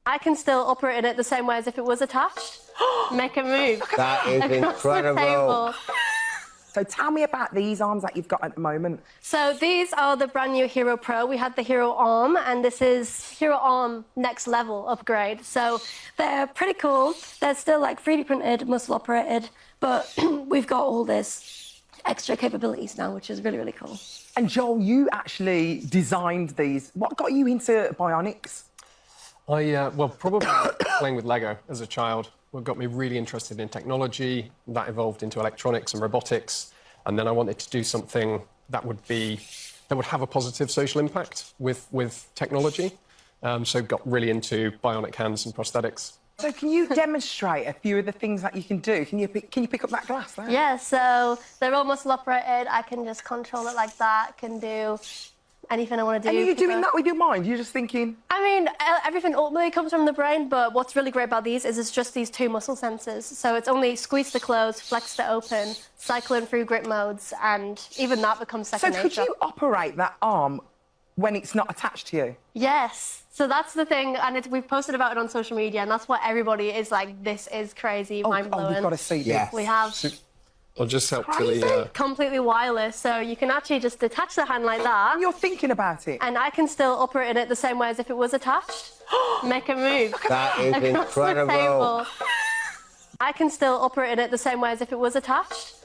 I can still operate in it the same way as if it was attached. Make a move. That is across incredible. the table. So tell me about these arms that you've got at the moment. So these are the brand new Hero Pro. We had the Hero Arm, and this is Hero Arm next level upgrade. So they're pretty cool. They're still like 3D printed, muscle operated, but we've got all this extra capabilities now, which is really, really cool. And Joel, you actually designed these. What got you into bionics? Well, probably playing with Lego as a child. What got me really interested in technology. That evolved into electronics and robotics. And then I wanted to do something that would have a positive social impact with technology. So got really into bionic hands and prosthetics. So can you demonstrate a few of the things that you can do? Can you pick up that glass there? Yeah, so they're all muscle operated. I can just control it like that. Can do anything I want to do. And are you doing that with your mind? You're just thinking... I mean, everything ultimately comes from the brain, but what's really great about these is it's just these two muscle sensors. So it's only squeeze to close, flex to open, cycling through grip modes, and even that becomes second nature. So could you operate that arm when it's not attached to you? Yes. So that's the thing, and we've posted about it on social media, and that's what everybody is like, this is crazy, mind-blowing. Oh, we've got to see this. We have... I'll just help to the... completely wireless, so you can actually just detach the hand like that. And you're thinking about it. And I can still operate in it the same way as if it was attached. Make a move. That is across incredible. The table. I can still operate in it the same way as if it was attached.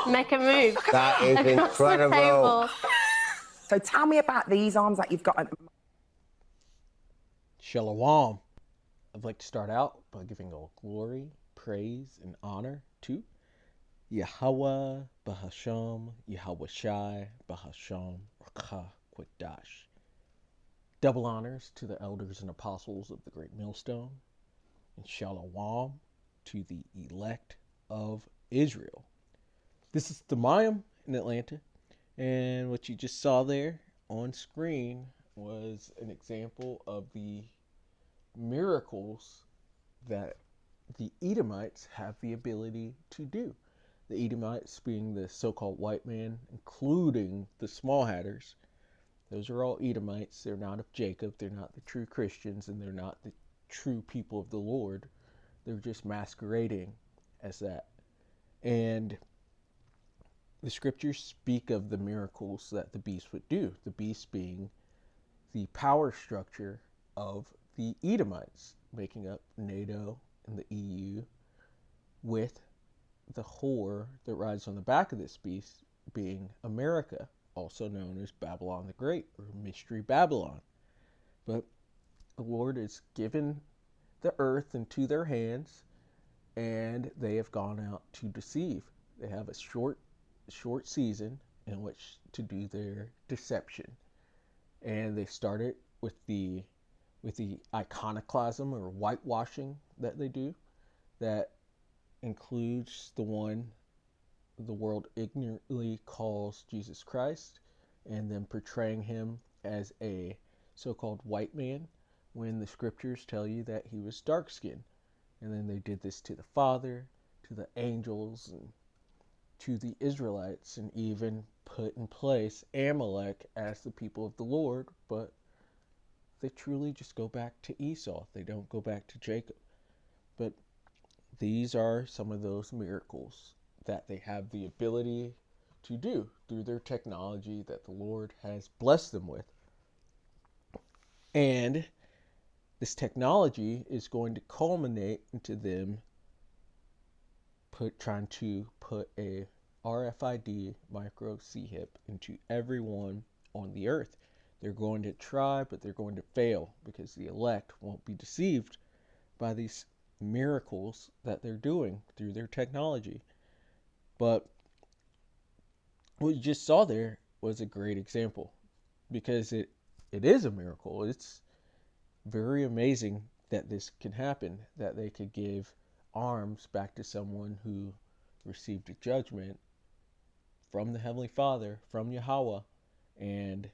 Make a move. That is across incredible. The table. So tell me about these arms that you've got at the moment. Shalom. I'd like to start out by giving all glory, praise, and honor to Yahweh Bahasham, Yahweh Shai, Bahasham, Rakha Kwikdash. Double honors to the elders and apostles of the Great Millstone, and Shalom to the elect of Israel. This is the Mayim in Atlanta, and what you just saw there on screen was an example of the miracles that the Edomites have the ability to do. The Edomites being the so-called white man, including the Small Hatters. Those are all Edomites. They're not of Jacob. They're not the true Christians, and they're not the true people of the Lord. They're just masquerading as that. And the scriptures speak of the miracles that the beast would do. The beast being the power structure of the Edomites, making up NATO and the EU, with the whore that rides on the back of this beast being America, also known as Babylon the Great, or Mystery Babylon. But the Lord has given the earth into their hands, and they have gone out to deceive. They have a short season in which to do their deception. And they started with the iconoclasm or whitewashing that they do, that includes the one the world ignorantly calls Jesus Christ, and then portraying him as a so-called white man when the scriptures tell you that he was dark-skinned. And then they did this to the Father, to the angels, and to the Israelites, and even put in place Amalek as the people of the Lord, but they truly just go back to Esau. They don't go back to Jacob. But these are some of those miracles that they have the ability to do through their technology that the Lord has blessed them with. And this technology is going to culminate into them trying to put a RFID micro C-hip into everyone on the earth. They're going to try, but they're going to fail, because the elect won't be deceived by these miracles that they're doing through their technology. But what you just saw there was a great example, because it is a miracle. It's very amazing that this can happen, that they could give arms back to someone who received a judgment from the Heavenly Father, from Yahweh, and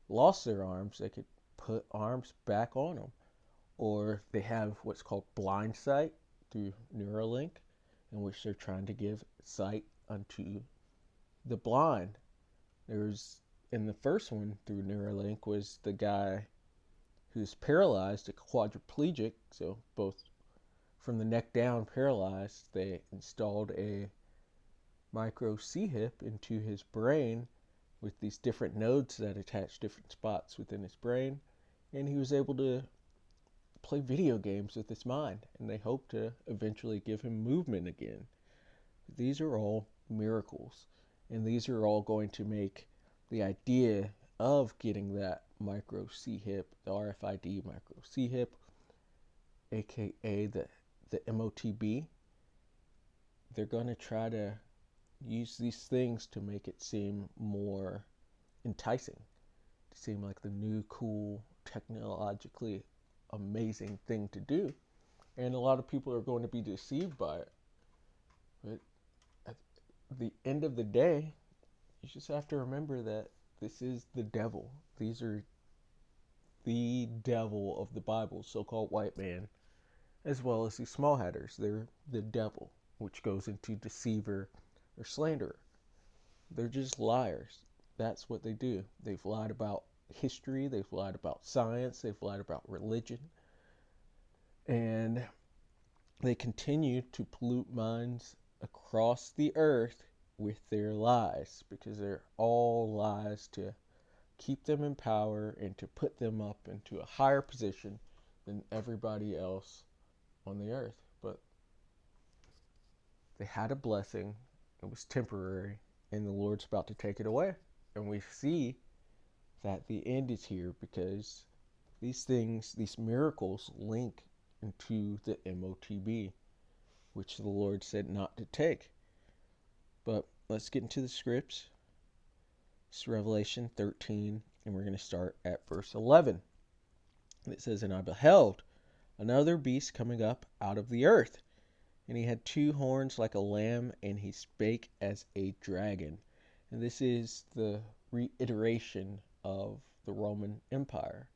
lost their arms. They could put arms back on them. Or they have what's called blind sight through Neuralink, in which they're trying to give sight unto the blind. In the first one through Neuralink was the guy who's paralyzed, a quadriplegic, so both from the neck down paralyzed. They installed a micro C-hip into his brain with these different nodes that attach different spots within his brain, and he was able to play video games with his mind, and they hope to eventually give him movement again. These are all miracles, and these are all going to make the idea of getting that micro C-hip, the RFID micro C-hip, aka the MOTB, they're going to try to use these things to make it seem more enticing, to seem like the new, cool, technologically amazing thing to do. And a lot of people are going to be deceived by it. But at the end of the day, you just have to remember that this is the devil. These are the devil of the Bible, so-called white man, as well as these small hatters. They're the devil, which goes into deceiver or slanderer. They're just liars. That's what they do. They've lied about history, they've lied about science, they've lied about religion, and they continue to pollute minds across the earth with their lies, because they're all lies to keep them in power and to put them up into a higher position than everybody else on the earth. But they had a blessing, it was temporary, and the Lord's about to take it away. And we see that the end is here, because these things, these miracles, link into the MOTB, which the Lord said not to take. But let's get into the scripts. It's Revelation 13, and we're going to start at verse 11. It says, "And I beheld another beast coming up out of the earth, and he had 2 horns like a lamb, and he spake as a dragon." And this is the reiteration of the Roman Empire,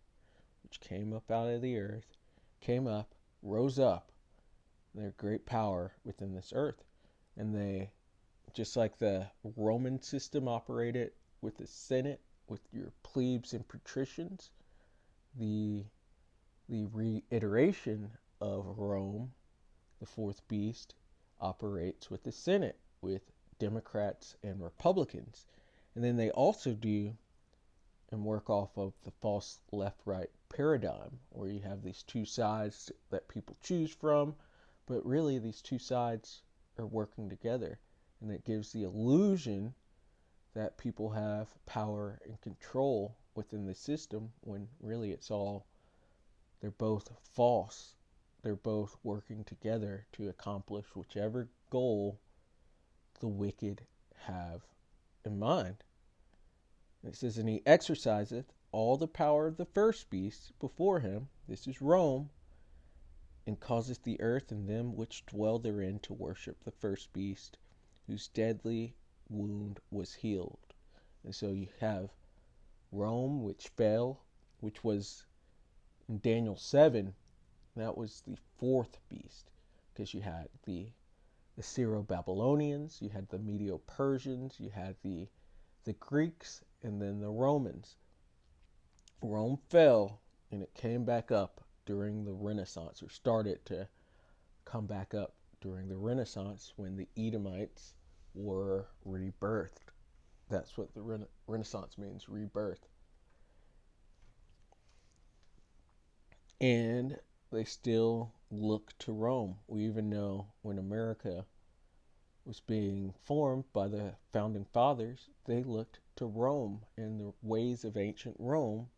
which came up out of the earth, came up, rose up, their great power within this earth. And they, just like the Roman system operated with the Senate, with your plebes and patricians, the reiteration of Rome, the 4th beast, operates with the Senate, with Democrats and Republicans. And then they also do and work off of the false left-right paradigm, where you have these 2 sides that people choose from, but really these 2 sides are working together, and it gives the illusion that people have power and control within the system, when really they're both false. They're both working together to accomplish whichever goal the wicked have in mind. And it says, "And he exerciseth all the power of the first beast before him," this is Rome, "and causeth the earth and them which dwell therein to worship the first beast, whose deadly wound was healed." And so you have Rome, which fell, which was in Daniel 7, that was the 4th beast, because you had the Syro-Babylonians, you had the Medo-Persians, you had the Greeks, and then the Romans. Rome fell, and it came back up during the Renaissance, or started to come back up during the Renaissance, when the Edomites were rebirthed. That's what the Renaissance means, rebirth. And they still look to Rome. We even know when America was being formed by the founding fathers, they looked to Rome and the ways of ancient Rome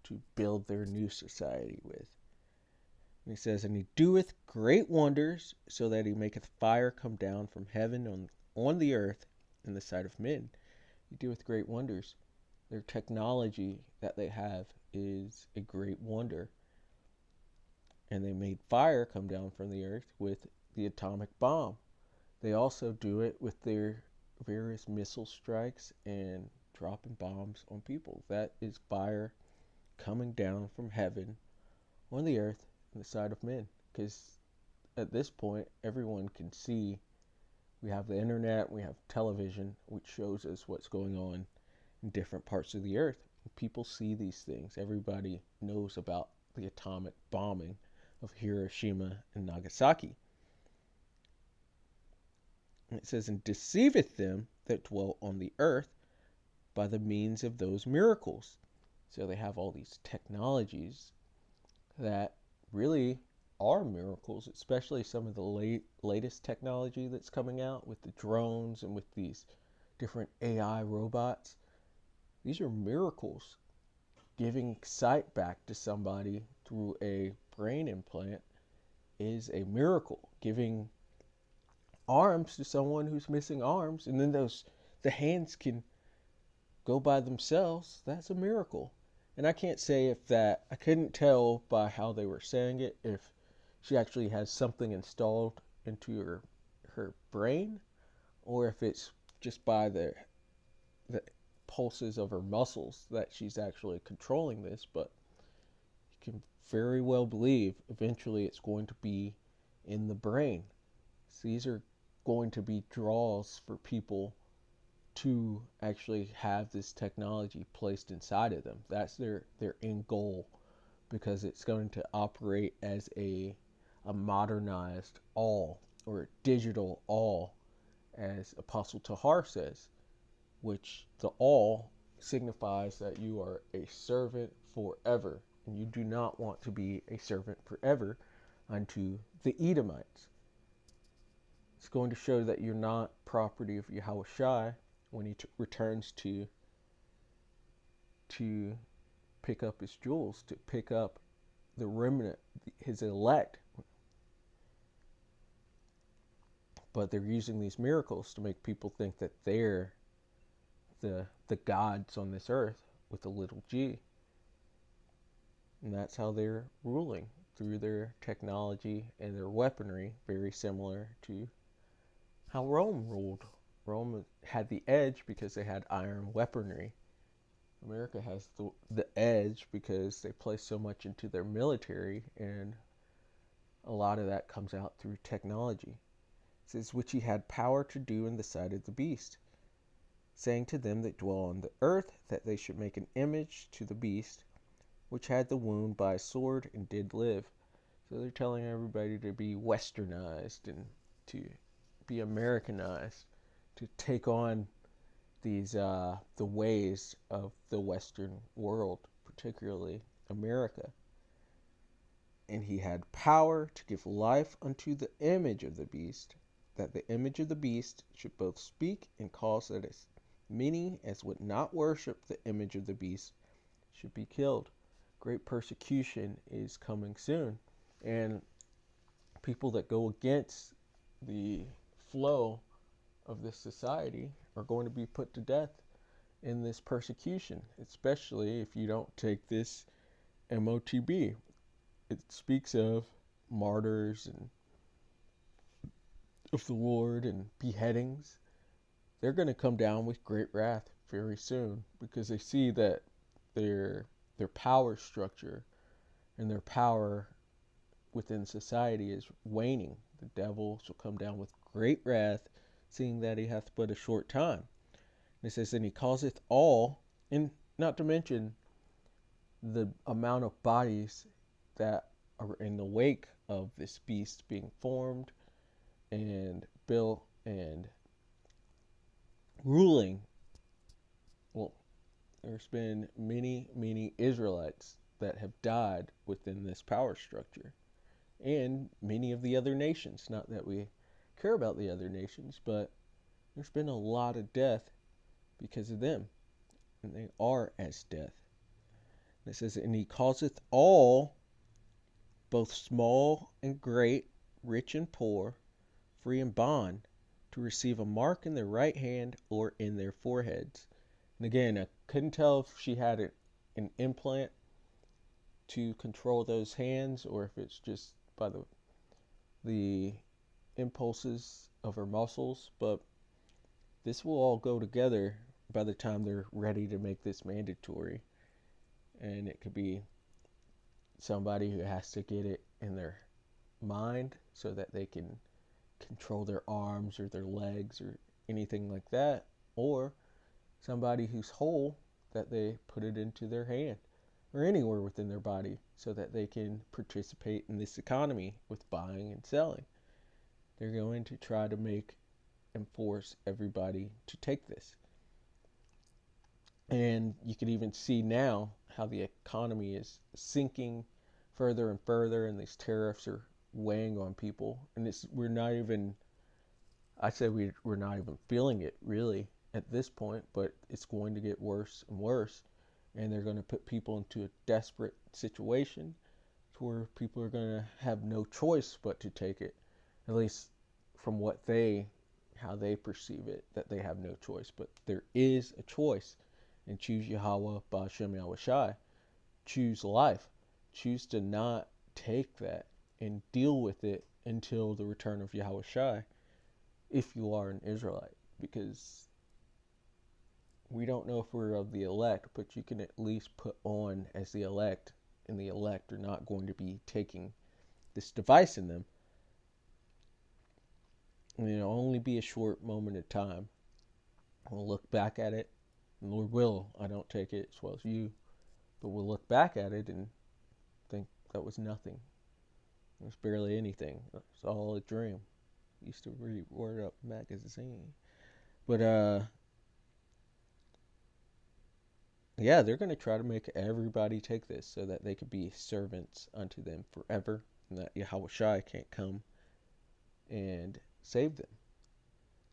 to build their new society with. And he says, "And he doeth great wonders, so that he maketh fire come down from heaven on the earth in the sight of men." He doeth great wonders. Their technology that they have is a great wonder. And they made fire come down from the earth with the atomic bomb. They also do it with their various missile strikes and dropping bombs on people. That is fire coming down from heaven on the earth in the sight of men. Because at this point, everyone can see. We have the internet, we have television, which shows us what's going on in different parts of the earth. People see these things. Everybody knows about the atomic bombing of Hiroshima and Nagasaki. And it says, and deceiveth them that dwell on the earth by the means of those miracles. So they have all these technologies that really are miracles, especially some of the latest technology that's coming out with the drones and with these different AI robots. These are miracles. Giving sight back to somebody through a brain implant is a miracle. Giving arms to someone who's missing arms, and then the hands can go by themselves, that's a miracle. And I can't say if that, I couldn't tell by how they were saying it if she actually has something installed into her brain, or if it's just by the pulses of her muscles that she's actually controlling this. But you can very well believe eventually it's going to be in the brain. So these are going to be draws for people to actually have this technology placed inside of them. That's their end goal, because it's going to operate as a modernized all, or a digital all, as Apostle Tahar says, which the all signifies that you are a servant forever, and you do not want to be a servant forever unto the Edomites. It's going to show that you're not property of Yahweh Shai when he returns to pick up his jewels, to pick up the remnant, his elect. But they're using these miracles to make people think that they're the gods on this earth with a little g. And that's how they're ruling, through their technology and their weaponry, very similar to how Rome ruled. Rome had the edge because they had iron weaponry. America has the edge because they place so much into their military, and a lot of that comes out through technology. It says, which he had power to do in the sight of the beast, saying to them that dwell on the earth that they should make an image to the beast, which had the wound by a sword and did live. So they're telling everybody to be westernized and to be Americanized, to take on these the ways of the Western world, particularly America. And he had power to give life unto the image of the beast, that the image of the beast should both speak and cause that as many as would not worship the image of the beast should be killed. Great persecution is coming soon, and people that go against the flow of this society are going to be put to death in this persecution, especially if you don't take this MOTB. It speaks of martyrs and of the Lord and beheadings. They're going to come down with great wrath very soon, because they see that their power structure and their power within society is waning. The devil shall come down with great wrath, seeing that he hath but a short time. And it says, and he causeth all, and not to mention the amount of bodies that are in the wake of this beast being formed and built and ruling. Well, there's been many Israelites that have died within this power structure, and many of the other nations. Not that we care about the other nations, but there's been a lot of death because of them, and they are as death. And it says, and he causeth all, both small and great, rich and poor, free and bond, to receive a mark in their right hand or in their foreheads. And again, I couldn't tell if she had an implant to control those hands, or if it's just by the impulses of her muscles, but this will all go together by the time they're ready to make this mandatory. And it could be somebody who has to get it in their mind so that they can control their arms or their legs or anything like that, or somebody who's whole that they put it into their hand or anywhere within their body so that they can participate in this economy with buying and selling. They're going to try to make and force everybody to take this. And you can even see now how the economy is sinking further and further, and these tariffs are weighing on people. And we're not even, I say we're not even feeling it really at this point, but it's going to get worse and worse. And they're going to put people into a desperate situation to where people are going to have no choice but to take it, at least from how they perceive it, that they have no choice. But there is a choice, and choose Yahweh Ba'Shem Yahweh Shai. Choose life. Choose to not take that and deal with it until the return of Yahweh Shai, if you are an Israelite, because we don't know if we're of the elect, but you can at least put on as the elect, and the elect are not going to be taking this device in them. And it'll only be a short moment of time. We'll look back at it, and Lord will, I don't take it as well as you, but we'll look back at it and think that was nothing. It was barely anything. It was all a dream. Used to read Word Up magazine. But yeah, they're going to try to make everybody take this so that they could be servants unto them forever, and that Yahweh Shai can't come and save them.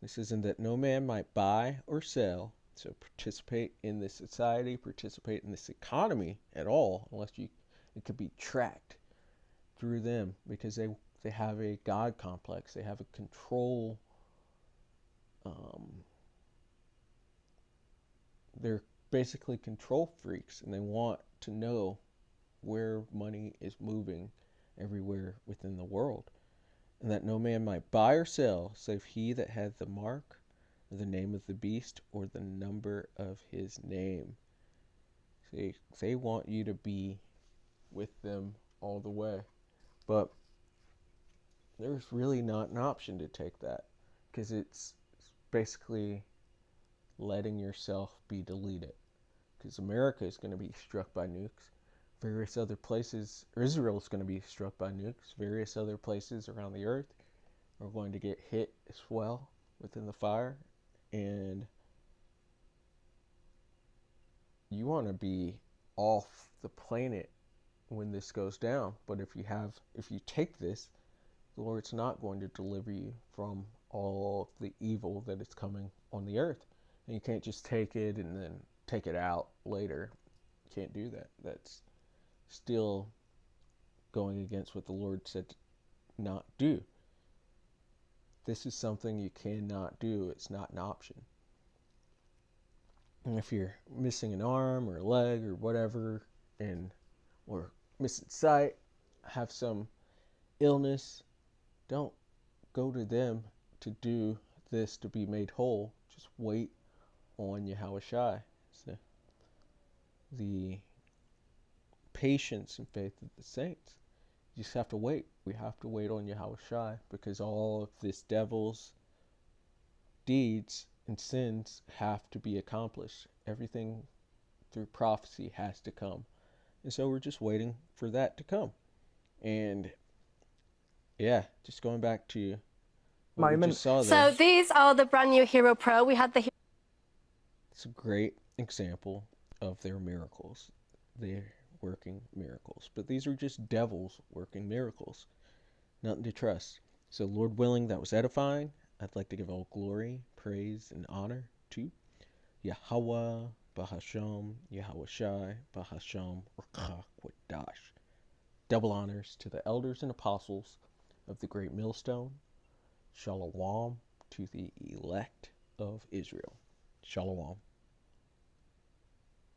This isn't that no man might buy or sell, so participate in this society, participate in this economy at all, unless it could be tracked through them, because they have a God complex. They have a control. They're basically control freaks, and they want to know where money is moving everywhere within the world. And that no man might buy or sell, save he that hath the mark, or the name of the beast, or the number of his name. See, they want you to be with them all the way. But there's really not an option to take that, because it's basically letting yourself be deleted. Because America is going to be struck by nukes. Various other places, Israel is going to be struck by nukes. Various other places around the earth are going to get hit as well within the fire. And you want to be off the planet when this goes down. But if you take this, the Lord's not going to deliver you from all the evil that is coming on the earth. And you can't just take it and then take it out later. You can't do that. That's still going against what the Lord said to not do. This is something you cannot do. It's not an option. And if you're missing an arm or a leg or whatever, or missing sight, have some illness, don't go to them to do this to be made whole. Just wait on Yahweh Shai. So the patience and faith of the saints. You just have to wait. We have to wait on Yahweh Shai, because all of this devil's deeds and sins have to be accomplished. Everything through prophecy has to come. And so we're just waiting for that to come. And yeah, just going back to what we just saw there. So these are the brand new Hero Pro. We had the It's a great example of their miracles. They're working miracles. But these are just devils working miracles. Nothing to trust. So Lord willing, that was edifying. I'd like to give all glory, praise, and honor to Yahweh Bahasham, Yahweh Shai, Bahasham, Rakah Quadash. Double honors to the elders and apostles of the great millstone. Shalom to the elect of Israel. Shalom.